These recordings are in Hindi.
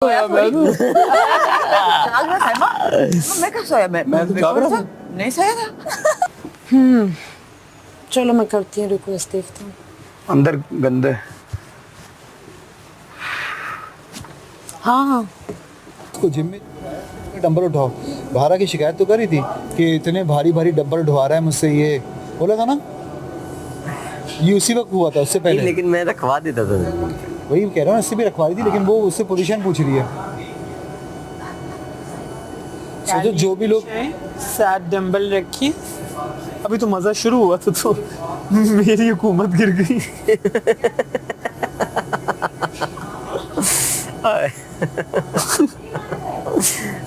सोया मैं जाग रहा था मैं कहाँ सोया मैं तो जाग रहा था नहीं सोया था। चलो मैं करती हूँ रिक्वेस्ट, देखती हूँ अंदर गंदे। हाँ उसको जिम में डंबल उठाओ। भारा की शिकायत तो करी थी कि इतने भारी भारी डंबल उठवा रहा है मुझसे, ये बोला था ना, ये उसी वक्त हुआ था, उससे पहले। लेकिन मैं रखवा देता था। वही कह रहा हूँ, इससे भी रखवा दी थी, लेकिन वो उससे पोजीशन पूछ रही है। सोचो जो भी लोग सैट डंबल रखी, अभी तो मजा शुरू हुआ था तो मेरी हुकूमत गिर गई।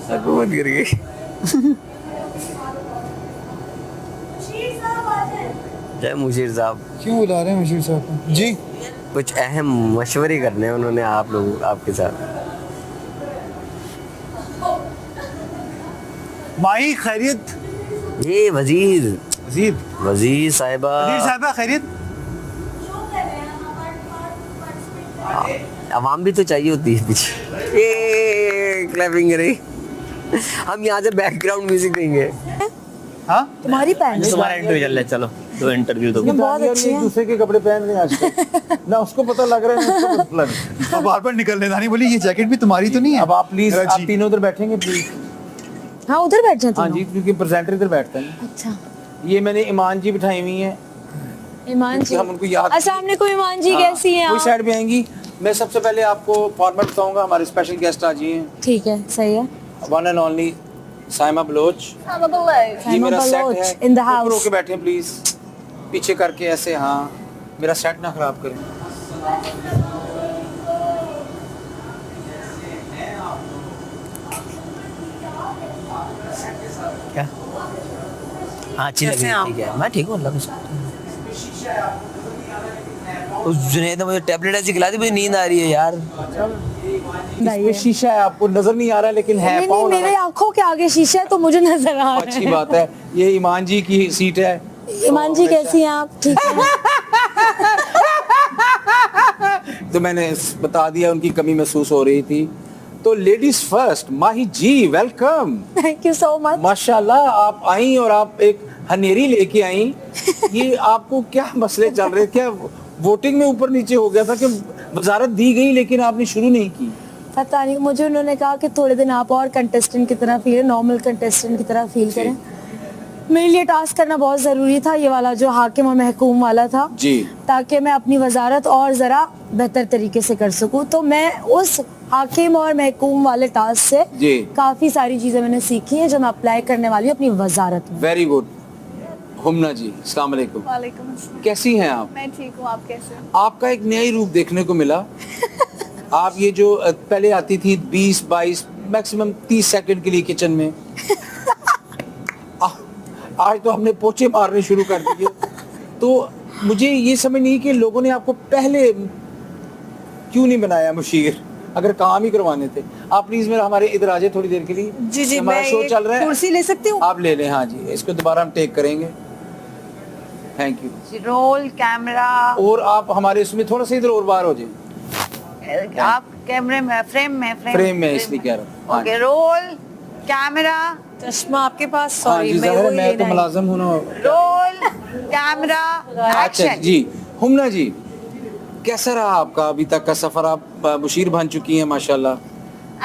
हुकूमत गिर गई। जय मुशीर साहब। क्यों बुला रहे हैं मुशीर साहब को? जी कुछ अहम मशवरे करने हैं उन्होंने आप लोग आपके साथ। माही खैरियत? ये वजीर वजीर वजीर साहिबा। वजीर साहिबा खैरियत? आवाम भी तो चाहिए होती है पीछे। ये क्लैपिंग रही। हम यहाँ से बैकग्राउंड म्यूजिक देंगे। हाँ तुम्हारी पैंट तुम्हारा इंटरव्यू चल रहा है, चलो दो इंटरव्यू दो। बहुत अच्छी है। दूसरे के कपड़े पहन रहे हैं आजकल। ना उसको पता लग रहा है ना उसको पता लग रहा है। बार बार निकल रहे। नानी बोली ये जैकेट भी तुम्हारी तो नहीं है? अब आप प्लीज आप तीनों उधर बैठेंगे प्लीज। हाँ उधर बैठ जाती हाँ जी, क्योंकि प्रेजेंटर इधर बैठते हैं। अच्छा ये मैंने ईमान जी बिठाई हुई हैं। ईमान जी, हम उनको याद। अस्सलाम वालेकुम ईमान जी, कैसी हैं कोई आप? साइड पे आएंगी। मैं सबसे पहले आपको फॉर्मेट बताऊंगा, हमारे स्पेशल गेस्ट आ जी हैं। ठीक है, सही है। One and only Saima Baloch. ये मेरा सेट है। in the ऊपर house। होके बैठे प्लीज, पीछे करके ऐसे। हाँ मेरा सेट ना खराब करें। क्या हाँ अच्छी लगी, ठीक है मैं ठीक हूँ अल्लाह का शुक्र। उस जुनैद ने मुझे टैबलेट ऐसी खिला दी, मुझे नींद आ रही है यार। इसमें शीशा है, आपको नजर नहीं आ रहा लेकिन है। नहीं, मेरे आंखों के आगे शीशा है तो मुझे नजर आ रहा है। अच्छी बात है। ये ईमान जी की सीट है। ईमान जी कैसी हैं आप? ठीक है। तो मैंने बता दिया, उनकी कमी महसूस हो रही थी। तो ladies first, Mahi ji welcome. Thank you so much. माशाल्लाह आप आई और आप एक हनेरी लेके आई। ये आपको क्या मसले चल रहे? क्या वोटिंग में ऊपर नीचे हो गया था कि वजारत दी गई लेकिन आपने शुरू नहीं की? पता नहीं, मुझे उन्होंने कहा कि थोड़े दिन आप और कंटेस्टेंट की तरह फील, नॉर्मल कंटेस्टेंट की तरह फील करें। मेरे लिए टास्क करना बहुत ज़रूरी था, ये वाला जो हाकिम और महकूम वाला था जी, ताकि मैं अपनी वजारत और ज़रा बेहतर तरीके से कर सकूं। तो मैं उस हाकिम और महकूम वाले टास्क से जी काफ़ी सारी चीज़ें मैंने सीखी हैं जो मैं अप्लाई करने वाली हूँ अपनी वजारत में। Very good. हुमना जी अस्सलाम वालेकुम। वालेकुम अस्सलाम। कैसी हैं आप? मैं ठीक हूँ, आप कैसे हो? आपका एक नया ही रूप देखने को मिला। आप ये जो पहले आती थी 20-22 मैक्सिमम 30 सेकंड के लिए किचन में, आज तो हमने पोछे मारने शुरू कर दिए। तो मुझे ये समझ नहीं कि लोगों ने आपको पहले क्यों नहीं बनाया मुशीर, अगर काम ही करवाने थे। आप प्लीज मेरा हमारे इधर आ जाए थोड़ी देर के लिए। जी जी, हमारा मैं शो चल रहा है, कुर्सी ले सकती हूँ? आप ले लें। हाँ जी, इसको दोबारा हम टेक करेंगे। Thank you. Roll camera. और आप हमारे इसमें थोड़ा सा इधर और बाहर हो जाए। आप कैमरे में, फ्रेम में इसलिए कह रहा हूँ। Okay, roll camera. चश्मा आपके पास? सॉरी, मैं तो मुलाजिम हूँ ना। Roll camera action. जी हुमना जी, कैसा रहा आपका अभी तक का सफर? आप मुशीर बन चुकी हैं माशाल्लाह।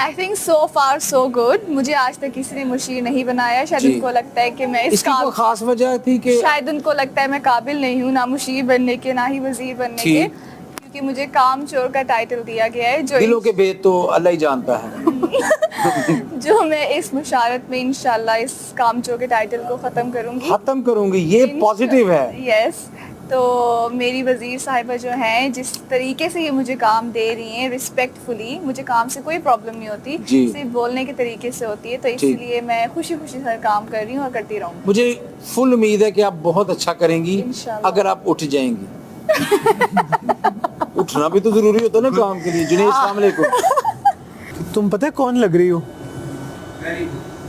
I think so far so good. मुझे आज तक किसी ने मुशीर नहीं बनाया। शायद उनको लगता है कि मैं इसकी कोई खास वजह थी कि शायद उनको लगता है मैं काबिल नहीं हूँ ना मुशीर बनने के ना ही वजीर बनने के, क्योंकि मुझे काम चोर का टाइटल दिया गया है। जो दिलों के भेद तो अल्लाह ही जानता है। जो मैं इस मुशारत में इंशाल्लाह इस काम चोर के टाइटल को खत्म करूंगी। ये पॉजिटिव है। यस। तो मेरी वजीर साहिबा जो हैं, जिस तरीके से ये मुझे काम दे रही हैं रिस्पेक्टफुली, मुझे काम से कोई प्रॉब्लम नहीं होती, सिर्फ बोलने के तरीके से होती है। तो इसलिए मैं खुशी खुशी हर काम कर रही हूँ और करती रहूँगी। मुझे फुल उम्मीद है कि आप बहुत अच्छा करेंगी अगर आप उठ जाएंगी। उठना भी तो जरूरी होता है ना काम के लिए। जुनैद अस्सलाम वालेकुम। तुम पता है कौन लग रही हो?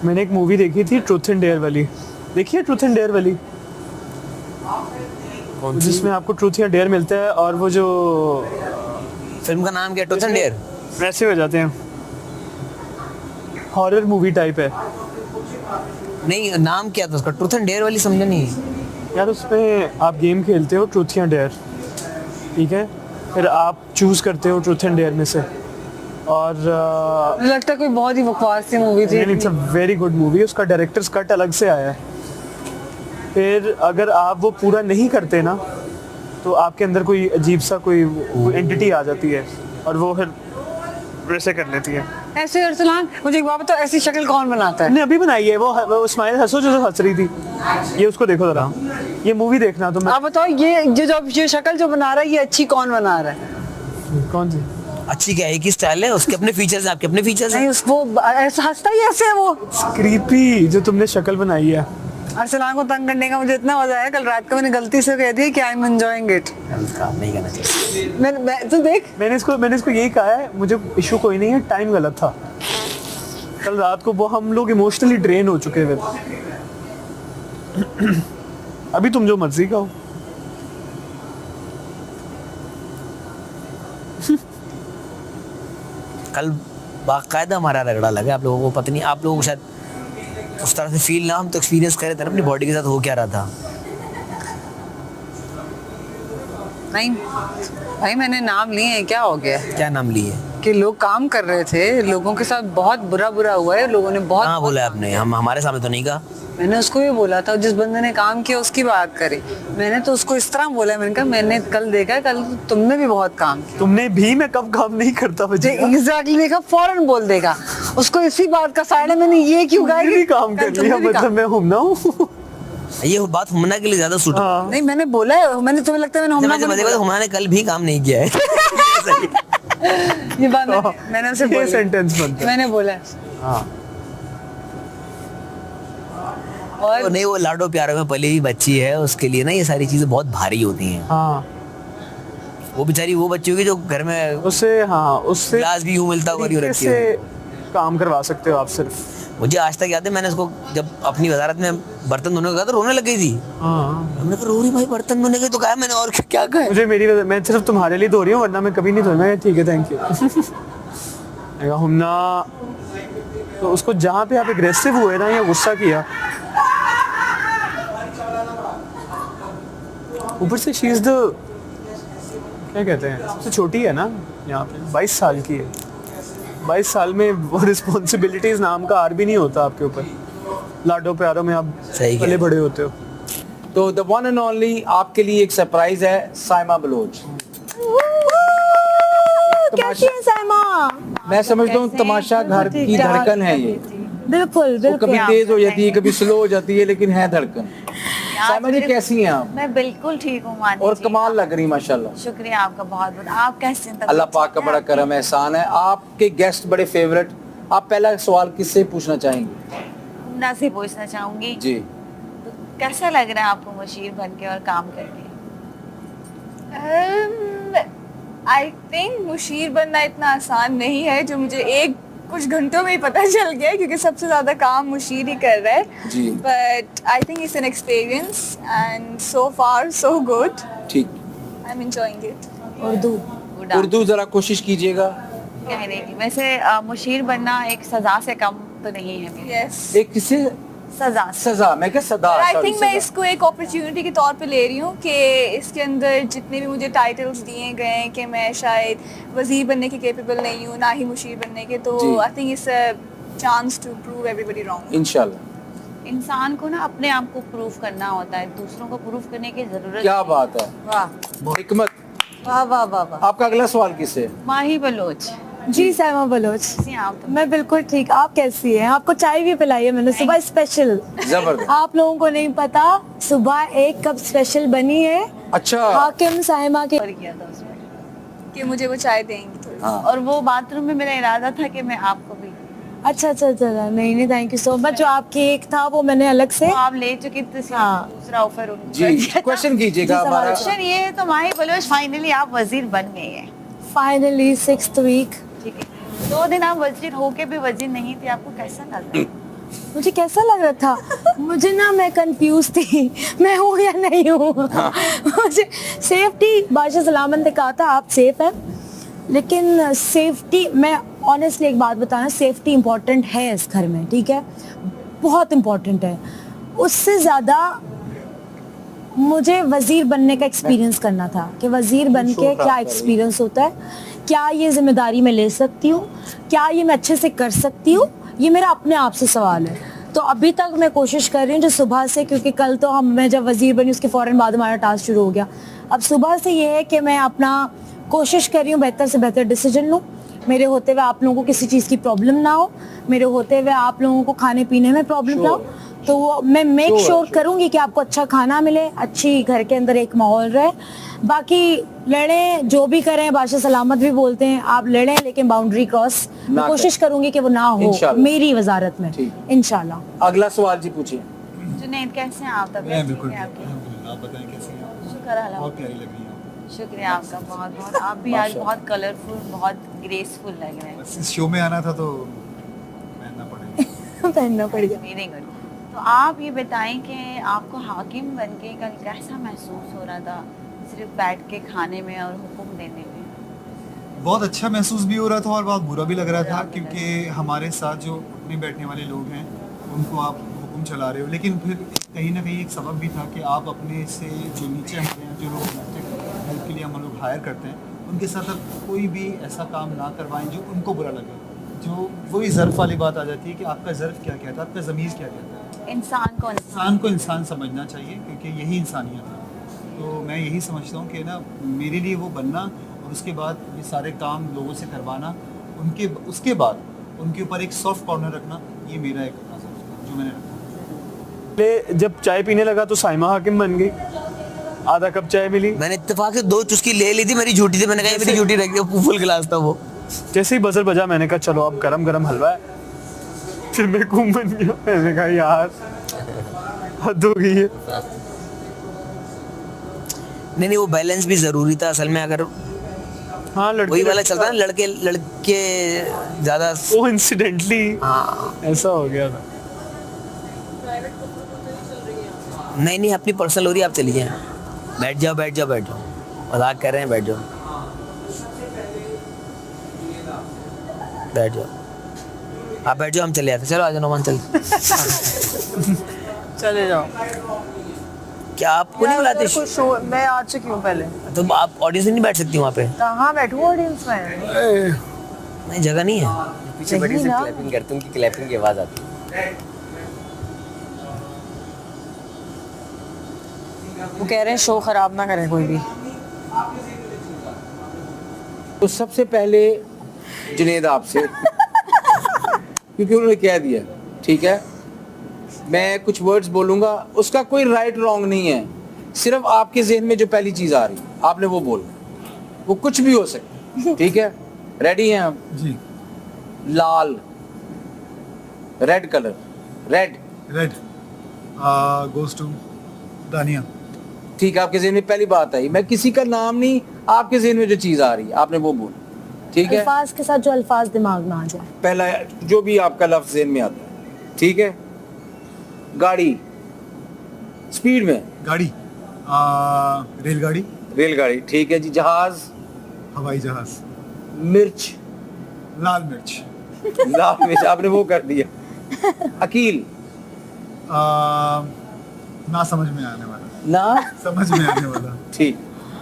मैंने एक मूवी देखी थी ट्रूथ एंड डेयर वाली। देखिए ट्रूथ एंड डेयर वाली, जिसमें आपको ट्रूथ या डेयर मिलता है और वो जो फिल्म का नाम क्या? Truth and dare. वैसे हो जाते हैं। हॉरर मूवी टाइप है नहीं, नाम क्या था उसका? ट्रूथ एंड डेयर वाली समझा नहीं। यार। उसमें आप गेम खेलते हो ट्रूथ या डेयर, ठीक है, फिर आप चूज करते हो ट्रूथ एंड डेयर में से, और मुझे लगता है कोई बहुत ही बकवास सी मूवी थी। It's a very good movie. उसका डायरेक्टर्स कट अलग से आया है। फिर अगर आप वो पूरा नहीं करते ना तो आपके अंदर कोई अजीब सा कोई एंटिटी आ जाती है और वो फिर वैसे कर लेती है। ऐसे अरसलान, मुझे एक बात बताओ, ऐसी शक्ल कौन बनाता है? ने अभी बनाई है वो स्माइल हंसो जो हंस रही थी, ये उसको देखो जरा, ये मूवी देखना तो। आप बताओ, ये शक्ल जो बना रहा है, ये अच्छी कौन बना रहा है? कौन सी अच्छी क्या है? एक ही स्टाइल है, उसके अपने फीचर्स हैं, आपके अपने फीचर्स हैं। नहीं, उसको ऐसा हंसता ही ऐसे है वो। क्रीपी जो तुमने शक्ल बनाई है। अरसलान को तंग करने का मुझे इतना मजा आया, कल रात को मैंने गलती से कह दिया कि आई एम एंजॉयिंग इट। काम नहीं करना चाहिए। मैं तो देख, मैंने इसको यही कहा है, मुझे इशू कोई नहीं है, टाइम गलत था। कल रात को वो हम लोग इमोशनली ड्रेन हो चुके हुए। अभी तुम जो मर्जी का हो। कल बाकायदा हमारा रगड़ा लगा। आप लोगों को पता नहीं, आप लोगों को शायद उस तरह से फील ना, हम तो एक्सपीरियंस करे थे ना अपनी बॉडी के साथ हो क्या रहा था। नहीं भाई, मैंने नाम लिए हैं, क्या हो गया? क्या नाम लिए? कि लोग काम कर रहे थे, लोगों के साथ बहुत बुरा हुआ है, लोगों ने बहुत। हाँ बोला आपने, हम हमारे सामने तो नहीं कहा। मैंने उसको ये बोला था, जिस बंदे ने काम किया उसकी बात करी। मैंने तो उसको इस तरह बोला, मैंने कहा मैंने कल देखा, कल तुमने भी बहुत काम किया। तुमने भी, मैं कब काम नहीं करता बच्चे। एग्जैक्टली देखा, फौरन बोल देगा उसको इसी बात का साइड है। मैंने ये क्यों कहा भी काम कर लिया, मतलब मैं हुमना हूँ। ये बात हुमना के लिए ज्यादा सूट। नहीं, मैंने बोला है, मैंने तुम्हें लगता है मैंने हुमना ने कल भी काम नहीं किया है। ये बात मैंने उसे बोली, सेंटेंस बनता है। मैंने बोला। हाँ। और नहीं, वो लाडो प्यारो में पली हुई बच्ची है, उसके लिए ना ये सारी चीजें बहुत भारी होती हैं। हाँ, वो बेचारी वो बच्ची होगी जो घर में उससे, हाँ उससे गिलास भी यूं मिलता हुआ रखी है। काम करवा सकते हो आप सिर्फ। मुझे आज तक याद है, मैंने उसको जब अपनी वजारत में बर्तन धोने को कहा तो रोने लग गई थी। हाँ, हमने कहा रो रही भाई बर्तन धोने के, तो कहा मैंने और क्या कहा? मुझे मैं सिर्फ तुम्हारे लिए धो रही हूँ, वरना मैं कभी नहीं धोना। ठीक है, थैंक यू। हमना तो उसको जहाँ पे आप एग्रेसिव हुए ना या गुस्सा किया, ऊपर से शी इज द, क्या कहते हैं, सबसे छोटी है ना यहाँ पे, 22 साल की है। 22 साल में वो रिस्पॉन्सिबिलिटीज नाम का आर भी नहीं होता आपके ऊपर। लाडो प्यारो में आप पले बड़े होते हो। तो द वन एंड ओनली आपके लिए एक सरप्राइज है, साइमा बलोच। कैसी है साइमा? मैं समझता हूँ तमाशा घर की धड़कन है ये। बिल्कुल वो कभी तेज हो जाती है, कभी स्लो हो जाती है, लेकिन है धड़कन। साइमा जी कैसी हैं आप? मैं बिल्कुल ठीक हूँ मानी और जी। कमाल लग रही माशाल्लाह। शुक्रिया आपका बहुत बहुत। आप कैसे हैं? अल्लाह पाक का बड़ा करम एहसान है। आपके गेस्ट बड़े फेवरेट। आप पहला सवाल किससे पूछना चाहेंगे? हुमना से पूछना चाहूंगी जी। तो कैसा लग रहा है आपको मुशीर बन के और काम करके? आई थिंक मुशीर बनना इतना आसान नहीं है, जो मुझे कुछ घंटों में ही पता चल गया, क्योंकि सबसे ज्यादा काम मुशीर ही कर रहा है। जी। But I think it's an experience and so far so good. ठीक। I am enjoying it. Urdu जरा कोशिश कीजिएगा। कहने की वैसे मुशीर बनना एक सजा से कम तो नहीं है मेरे। यस। एक किसे सजा, मैं क्या सदा। आई थिंक मैं इसको एक अपॉर्चुनिटी के तौर पे ले रही हूँ कि इसके अंदर जितने भी मुझे टाइटल्स दिए गए हैं कि मैं शायद वजीर बनने के कैपेबल नहीं हूँ, ना ही मुशीर बनने के, तो I think it's a chance to prove everybody wrong. इंशाल्लाह। इंसान को ना अपने आप को प्रूव करना होता है, दूसरों को प्रूव करने की जरूरत क्या बात है, वाह हिकमत। वाह वाह वाह वाह। आपका अगला सवाल किससे? माही बलोच। जी साइमा बलोच। आप तो मैं बिल्कुल ठीक। आप कैसी हैं? आपको चाय भी पिलाई है मैंने सुबह स्पेशल। जबरदस्त। आप लोगों को नहीं पता, सुबह 1 कप स्पेशल बनी है। अच्छा। हाकिम साइमा के किया था उसमें कि मुझे वो चाय देंगी थोड़ी। हाँ। और वो बाथरूम में मेरा इरादा था कि मैं आपको भी अच्छा नहीं थैंक यू सो मच। जो आपकी एक था वो मैंने अलग से तो आप ले चुकी थी, हाँ। दूसरा ऑफर जी क्वेश्चन कीजिएगा हमारा। क्वेश्चन ये है, तो माही बलोच फाइनली आप वजीर बन गए हैं। Finally 6th week. ठीक है, 2 दिन आप वजीर होके भी वजीर नहीं थे, आपको कैसा लग रहा है? मुझे कैसा लग रहा था? मुझे ना, मैं कंफ्यूज थी मैं हूँ या नहीं हूँ। मुझे सेफ्टी, बादशाह सलामत ने कहा था आप सेफ हैं, लेकिन सेफ्टी मैं ऑनेस्टली एक बात बताना, सेफ्टी इंपॉर्टेंट है इस घर में, ठीक है, बहुत इंपॉर्टेंट है। उससे ज़्यादा मुझे वज़ीर बनने का एक्सपीरियंस करना था कि वज़ीर बन के क्या एक्सपीरियंस होता है, क्या ये जिम्मेदारी मैं ले सकती हूँ, क्या ये मैं अच्छे से कर सकती हूँ, ये मेरा अपने आप से सवाल है। तो अभी तक मैं कोशिश कर रही हूँ जो सुबह से, क्योंकि कल तो मैं जब वज़ीर बनी उसके फ़ौरन बाद हमारा टास्क शुरू हो गया। अब सुबह से ये है कि मैं अपना कोशिश कर रही हूँ बेहतर से बेहतर डिसीजन लूँ, मेरे होते हुए आप लोगों को किसी चीज़ की प्रॉब्लम ना हो, मेरे होते हुए आप लोगों को खाने पीने में प्रॉब्लम ना हो, तो वो मैं मेक श्योर करूँगी कि आपको अच्छा खाना मिले, अच्छी घर के अंदर एक माहौल रहे। बाकी लड़ें जो भी करें, बादशाह सलामत भी बोलते हैं, आप लड़ें लेकिन बाउंड्री क्रॉस मैं कोशिश करूँगी कि वो ना हो मेरी वजारत में, इंशाल्लाह। अगला सवाल जी पूछिए। जुनैद कैसे हैं आप? तबीयत ठीक है आपकी? आप बताएं कैसे हैं आप? शुक्र अल्लाह। बहुत प्यारी लग रही हैं आप। शुक्रिया आपका बहुत बहुत। आप भी आज बहुत कलरफुल, बहुत ग्रेसफुल लग रहे हैं। बस इस शो में आना था तो पहनना पड़ेगा। पहनना पड़ेगा। Very good. तो आप ये बताएं कि आपको हाकिम बनके कल कैसा महसूस हो रहा था, सिर्फ बैठ के खाने में और हुक्म देने में? बहुत अच्छा महसूस भी हो रहा था और बहुत बुरा भी लग रहा था, क्योंकि हमारे साथ जो उठने बैठने वाले लोग हैं उनको आप हुक्म चला रहे हो, लेकिन फिर कहीं ना कहीं एक सबब भी था कि आप अपने से जो नीचे हमारे यहाँ जो लोग हेल्प के लिए हम लोग हायर करते हैं उनके साथ आप कोई भी ऐसा काम ना करवाएं जो उनको बुरा लगे। जो वही ज़र्फ़ वाली बात आ जाती है कि आपका ज़र्फ़ क्या कहता है, आपका ज़मीर क्या कहता है। इंसान को इंसान समझना चाहिए, क्योंकि यही इंसानियत है। तो मैं यही समझता हूँ कि ना मेरे लिए वो बनना और उसके बाद ये सारे काम लोगों से करवाना, उसके बाद उनके ऊपर एक सॉफ्ट कॉर्नर रखना, ये मेरा एक नज़र जो मैंने रखा। जब चाय पीने लगा तो साइमा हाकिम बन गई, आधा कप चाय मिली, मैंने इत्तेफाक से 2 चुस्की ले ली थी, मेरी झूठी थी, मैंने कहा मेरी झूठी रख दी, फुल गिलास था वो। जैसे ही बजर बजा मैंने कहा चलो अब गरम गरम हलवा है, फिर मैं घूम बन गया। मैंने कहा यार हद हो गई है। नहीं वो बैलेंस भी जरूरी था असल में। अगर हाँ वही वाला चलता ना, लड़के ज्यादा वो इंसिडेंटली ऐसा हो गया था। नहीं अपनी पर्सनल हो रही है, आप चली जाए, बैठ जाओ मजाक कर रहे हैं, बैठ जाओ आप बैठ जाओ, हम चले जाते। चलो आ जाओ नोमान, चले जाओ। क्या आपको नहीं बुलाते? शो मैं आ चुकी हूँ पहले। तो आप ऑडियंस में नहीं बैठ सकती वहाँ पे? कहाँ बैठूँ ऑडियंस में? नहीं जगह नहीं है। पीछे बैठे से क्लैपिंग करते हैं, उनकी क्लैपिंग की आवाज आती है। वो कह रहे हैं शो खराब ना करें कोई भी। तो सबसे पहले जुनैद आपसे क्योंकि उन्होंने कह दिया, ठीक है, मैं कुछ वर्ड्स बोलूंगा, उसका कोई राइट रॉन्ग नहीं है, सिर्फ आपके जहन में जो पहली चीज आ रही आपने वो बोलना, वो कुछ भी हो सकती, ठीक है? रेडी हैं आप? जी। लाल, red colour, red goes to Dania. ठीक है, आपके जहन में पहली बात आई, मैं किसी का नाम नहीं, आपके जहन में जो चीज आ रही है आपने वो बोल, ठीक है? अल्फाज के साथ जो अल्फाज दिमाग में आ जाए, पहला जो भी आपका लफ्ज जहन में आता है, ठीक है? गाड़ी, स्पीड में गाड़ी, रेलगाड़ी, ठीक है जी। जहाज, हवाई जहाज। मिर्च, लाल मिर्च, आपने वो कर दिया। अकील, ना समझ में आने वाला, ना समझ में आने वाला। ठीक,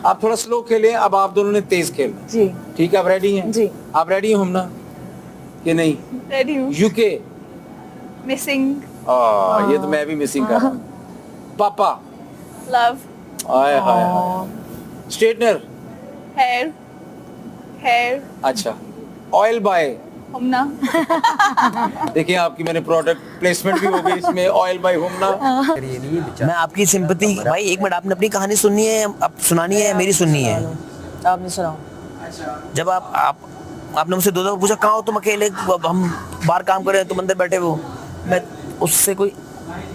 आप थोड़ा स्लो खेलें, अब आप दोनों ने तेज खेलना जी, ठीक है? आप रेडी हैं? जी। आप रेडी हैं हमना कि नहीं? रेडी हूँ। यूके, मिसिंग, ये तो मैं भी मिसिंग कर रहा हूँ। पापा, लव, आय हाय हाय। स्ट्रेटनर, हेयर, अच्छा। ऑयल बाय, हमना। देखिए आपकी मैंने प्रोडक्ट प्लेसमेंट भी हो गई इसमें, ऑयल बाय हमना। मैं आपकी सिंपैथी भाई, एक मिनट, आपने अपनी कहानी सुननी है, अब सुनानी है, मेरी सुननी है। आपने सुनाओ। जब आपने मुझसे 2 दफा पूछा कहाँ हो तुम, अकेले, हम बाहर काम कर रहे हैं, तुम अंदर बैठे हो। मैं उससे कोई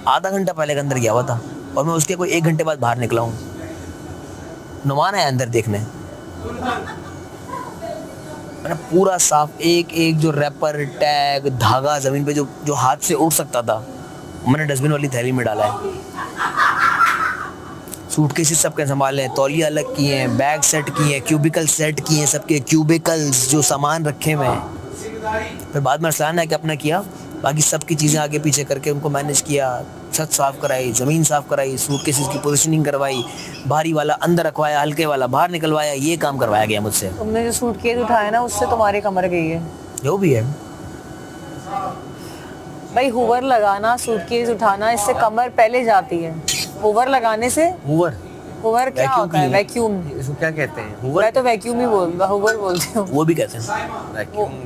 आधा घंटा पहले के अंदर गया हुआ था और मैं उसके कोई 1 घंटे बाद बाहर निकला हूँ। नुमान है अंदर देखने, मैंने पूरा साफ एक जो रैपर, टैग, धागा जमीन पे जो हाथ से उड़ सकता था, मैंने डस्टबिन वाली थैली में डाला है। सूटकेसेस सबके संभाले हैं, तौलिया अलग किए हैं, बैग सेट किए हैं, क्यूबिकल सेट किए हैं, सबके क्यूबिकल्स जो सामान रखे हुए हैं, फिर बाद में अरसलान ने कि अपना किया, बाकी सबकी चीज़ें आगे पीछे करके उनको मैनेज किया, छत साफ़ कराई, ज़मीन साफ़ कराई, सूटकेसेस की पोजीशनिंग करवाई, भारी वाला अंदर रखवाया, हल्के वाला बाहर निकलवाया, ये काम करवाया गया मुझसे। तुमने जो सूटकेस उठाया ना उससे तुम्हारी कमर गई है। जो भी है भाई हुवर लगाना, सूटकेस उठाना, इससे कमर पहले जाती है। हुवर लगाने से हुवर क्या होता है? वैक्यूम। इसको क्या कहते हैं? मैं तो वैक्यूम ही हुवर बोलती हूँ। वो भी कहते हैं,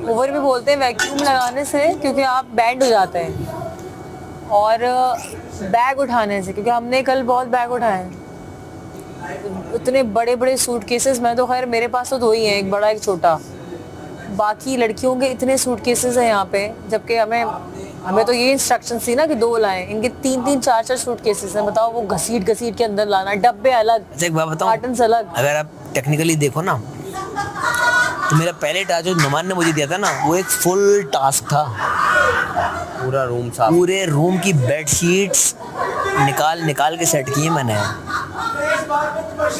हुवर भी बोलते हैं वैक्यूम लगाने से, क्योंकि आप बैंड हो जाते हैं। और बैग उठाने से, क्योंकि हमने कल बहुत बैग उठाए, इतने बड़े बड़े सूटकेसेस। मैं तो खैर मेरे पास तो 2 ही हैं, एक बड़ा एक छोटा। बाकी लड़कियों के इतने सूटकेसेस हैं यहाँ पे, जबकि हमें तो ये इंस्ट्रक्शन थी ना कि 2 लाएं, इनके 3-3 4-4 सूटकेसेस हैं। बताओ, वो घसीट के अंदर लाना, डब्बे अलग, एक बात बताऊं, कार्टन्स अलग। अगर आप टेक्निकली देखो ना, तो मेरा पहले टास्क जो नुमान ने मुझे दिया था ना, वो एक फुल टास्क था। पूरा रूम साफ, पूरे रूम की बेडशीट्स निकाल के सेट किए मैंने।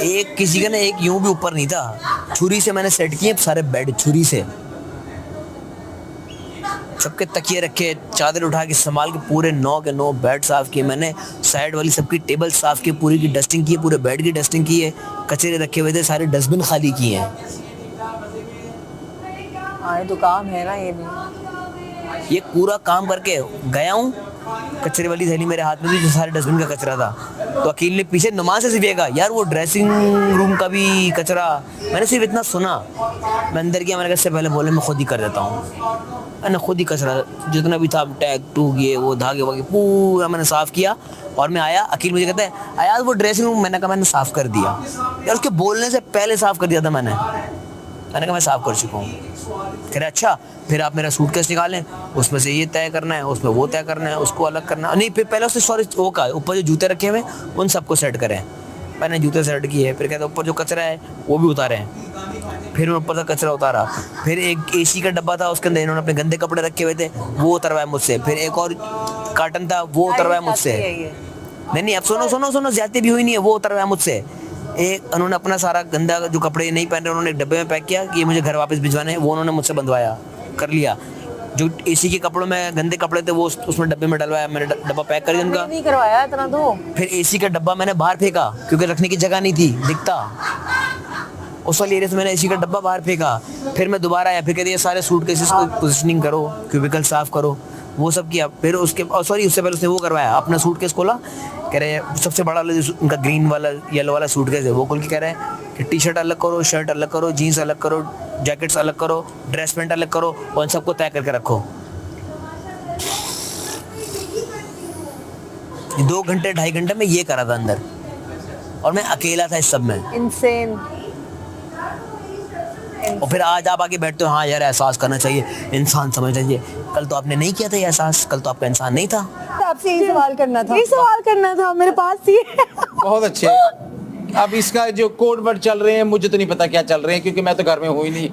एक किसी का ना एक यूं भी ऊपर नहीं था, छुरी से मैंने सेट किए सारे बेड, छुरी से। सबके तकिए रखे, चादर उठा के संभाल के पूरे 9 के 9 बेड साफ किए मैंने। साइड वाली सबकी टेबल साफ की, पूरी की डस्टिंग की, पूरे बेड की डस्टिंग की है। कचरे रखे हुए थे, सारे डस्टबिन खाली किए हैं। हाँ, तो काम है ना ये भी। ये पूरा काम करके गया हूँ, कचरे वाली थैली मेरे हाथ में थी, जो सारे डस्टबिन का कचरा था। तो अकील ने पीछे नुमान से सिर्फ कहा, यार वो ड्रेसिंग रूम का भी कचरा। मैंने सिर्फ इतना सुना, मैं अंदर गया, मैंने कहा इससे पहले बोले मैं खुद ही कर देता हूँ। मैंने खुद ही कचरा जितना भी था, टैग टूग ये वो धागे वागे पूरा मैंने साफ़ किया। और मैं आया, अकील मुझे कहता है यार वो ड्रेसिंग रूम, मैंने कहा मैंने साफ़ कर दिया यार, उसके बोलने से पहले साफ़ कर दिया था मैंने कहा मैं साफ़ कर चुका हूँ। कह रहे अच्छा, फिर आप मेरा सूटकेस निकालें, उसमें से ये तय करना है, उसमें वो तय करना है, उसको अलग करना नहीं। फिर पहले उससे सॉरी वो का ऊपर जो जूते रखे हुए उन सबको सेट करें। मैंने जूते सेट किए, फिर कहते ऊपर जो कचरा है वो भी उतारे हैं। फिर ऊपर का कचरा उतारा, फिर एक एसी का डब्बा था, उसके अंदर इन्होंने अपने गंदे कपड़े रखे हुए थे, वो उतरवाया मुझसे। फिर एक और कार्टन था, वो उतरवाया मुझसे। नहीं अब सुनो, ज्यादा भी हुई नहीं है, वो उतरवाया मुझसे। एक उन्होंने अपना सारा गंदा जो कपड़े नहीं पहन रहे उन्होंने एक डब्बे में पैक किया कि ये मुझे घर वापस भिजवाने हैं, वो उन्होंने मुझसे बंधवाया, कर लिया। जो एसी के कपड़ों में गंदे कपड़े थे वो उसमें डब्बे में डलवाया, मैंने डब्बा पैक कर दिया उनका। नहीं करवाया इतना तो। फिर एसी का डब्बा मैंने बाहर फेंका, क्योंकि रखने की जगह नहीं थी, दिखता उस वाली एरिया से मैंने एसी का डब्बा बाहर फेंका। फिर मैं दोबारा आया, फिर कहते ये सारे सूटकेसेस को पोजीशनिंग करो, क्यूबिकल साफ करो, वो सब किया। फिर उसके सॉरी उससे पहले उसने वो करवाया, अपना सूटकेस खोला, कह रहे सबसे बड़ा वाला जो उनका ग्रीन वाला येलो वाला सूटकेस है वो खोल के कह रहे हैं कि टी शर्ट अलग करो, शर्ट अलग करो, जीन्स अलग करो, जैकेट्स अलग करो, ड्रेस पैंट अलग करो, और सबको तय करके रखो। 2 घंटे 2.5 घंटे में ये करा था अंदर, और मैं अकेला था इस सब में। इंसेन। और फिर आज आप आके बैठते हो, हाँ यार एहसास करना चाहिए, इंसान समझना चाहिए। कल तो आपने नहीं किया था ये एहसास, कल तो आपका इंसान नहीं था। आपसे यही सवाल करना था, ये सवाल करना था मेरे पास ही। बहुत अच्छे। अब इसका जो कोड वर्ड चल रहे हैं मुझे तो नहीं पता क्या चल रहे हैं, क्योंकि मैं तो घर में हूँ ही नहीं।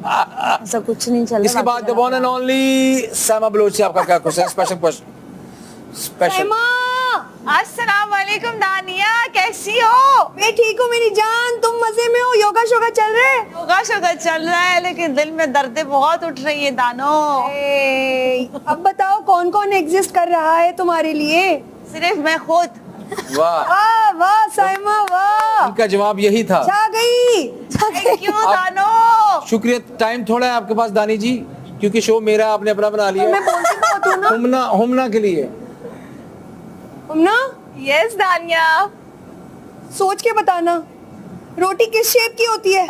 ऐसा कुछ नहीं चल रहा। इसके बाद द वन एंड ओनली सैमा बलोच से आपका क्या क्वेश्चन? Special question. स्पेशल। अस्सलाम वालेकुम दानिया, कैसी हो? मैं ठीक हूँ मेरी जान, तुम मजे में हो? योगा शोगा चल रहा है? योगा शोगा चल रहा है, लेकिन दिल में दर्दें बहुत उठ रही है दानो। अब बताओ कौन कौन एग्जिस्ट कर रहा है तुम्हारे लिए? सिर्फ मैं खुद। वाह वाह वाह साइमा वाह, इनका जवाब यही था। छा गई। क्यों दानो? शुक्रिया। टाइम थोड़ा है आपके पास दानी जी, क्योंकि शो मेरा आपने अपना बना लिया। मैं बोलती बहुत हूँ ना। हुमना के लिए। हुमना? यस दानिया। सोच के बताना, रोटी किस शेप की होती है?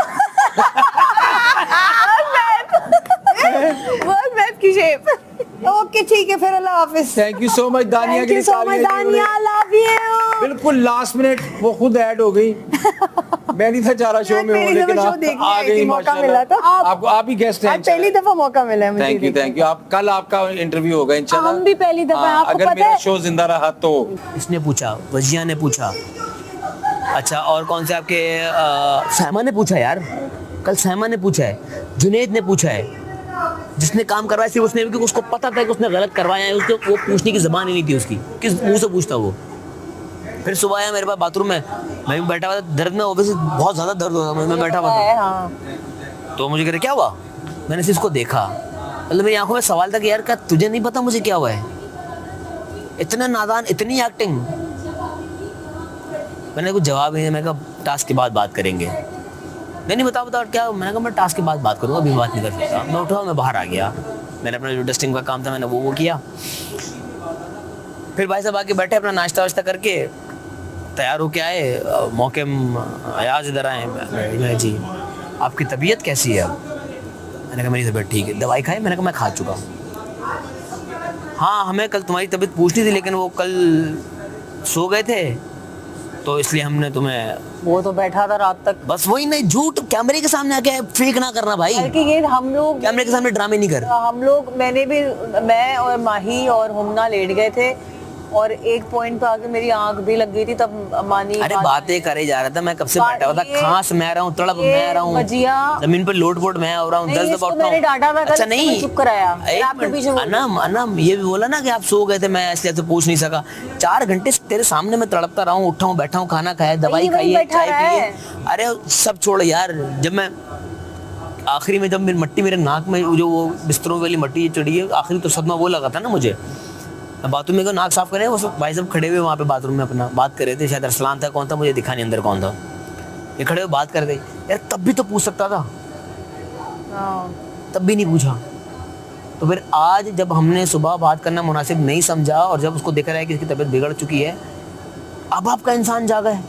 वर्ल्ड मैप की शेप। ओके ठीक है, फिर अल्लाह हाफिज। थैंक यू सो मच दानिया के लिए। दानिया, लव यू। बिल्कुल लास्ट मिनट वो खुद ऐड हो गई। मैं नहीं था चाह रहा शो में हूँ, लेकिन आ गई माशाल्लाह। आपको आप ही गेस्ट हैं, पहली दफा मौका मिला है मुझे। Thank you. आप कल आपका इंटरव्यू होगा इंशाल्लाह। हम भी पहली दफा, आपको अगर पता मेरा है? शो जिंदा रहा तो। इसने पूछा, वजिया ने पूछा, अच्छा और कौन से आपके सैमा ने पूछा यार, कल सैमा ने पूछा है, जुनेद ने पूछा है, जिसने काम करवाया सिर्फ उसने, क्योंकि उसको पता था कि उसने गलत करवाया है, उसको वो पूछने की ज़बान ही नहीं थी उसकी, किस मुंह से पूछता वो। फिर सुबह आया मेरे पास बाथरूम में, मैं भी बैठा हुआ था, दर्द में ओवैसे बहुत ज़्यादा दर्द होता, मैं बैठा हुआ था, तो मुझे कह रहे क्या हुआ, मैंने सिर्फ इसको देखा, मतलब मेरी आंखों में सवाल था कि यार क्या तुझे नहीं पता मुझे क्या हुआ है? इतना नादान, इतनी एक्टिंग। मैंने कुछ जवाब नहीं दिया। मैं कहा टास्क के बाद बात करेंगे। नहीं बताओ क्या? मैंने कहा मैं टास्क के बाद बात करूँगा, अभी बात नहीं कर सकता। मैं उठा, मैं बाहर आ गया। मैंने अपना जो डस्टिंग का काम था मैंने वो किया। फिर भाई साहब आके बैठे, अपना नाश्ता वाश्ता करके तैयार होके आए। मौके अयाज इधर आए। मैं जी आपकी तबीयत कैसी है अब? मैंने कहा मेरी तबीयत ठीक है। दवाई खाई? मैंने कहा मैं खा चुका। हाँ हमें कल तुम्हारी तबीयत पूछनी थी, लेकिन वो कल सो गए थे तो इसलिए हमने तुम्हें। वो तो बैठा था रात तक। बस वही नहीं, झूठ कैमरे के सामने आके फेक ना करना भाई। बल्कि ये हम लोग कैमरे के सामने ड्रामे नहीं कर। हम लोग, मैं और माही और हुमना लेट गए थे और एक पॉइंट पे आके मेरी आंख भी लग गई थी। तब मानी अरे बातें करे जा रहा था, मैं कब से बैठा हुआ था। खांस मैं रहा हूँ, तड़प मैं रहा हूँ, जमीन पर लोट मैं हो रहा हूँ, दर्द बहुत। मैंने डांटा था। अच्छा नहीं, चुप कराया। अनम ये भी बोला ना कि आप सो गए थे, मैं इसलिए तो पूछ नहीं सका। 4 घंटे तेरे सामने मैं तड़पता रहा हूँ, उठा हूँ, बैठा हूँ, खाना खाया, दवाई खाई है, चाय पी है। अरे सब छोड़ यार। जब मैं आखिरी में, जब मेरी मट्टी मेरे नाक में, जो वो बिस्तरों वाली मट्टी चढ़ी है, आखिरी तो सदमा वो लगा था ना मुझे। मैं बाथरूम में नाक साफ करे, वो सब भाई सब खड़े हुए वहाँ पे बाथरूम में अपना बात कर रहे थे। शायद अरसलान था, कौन था मुझे दिखा नहीं अंदर कौन था। ये खड़े हुए बात कर रहे थे। यार तब भी तो पूछ सकता था, तब भी नहीं पूछा। तो फिर आज जब हमने सुबह बात करना मुनासिब नहीं समझा और जब उसको दिख रहा है कि इसकी तबीयत बिगड़ चुकी है, अब आपका इंसान जागा है।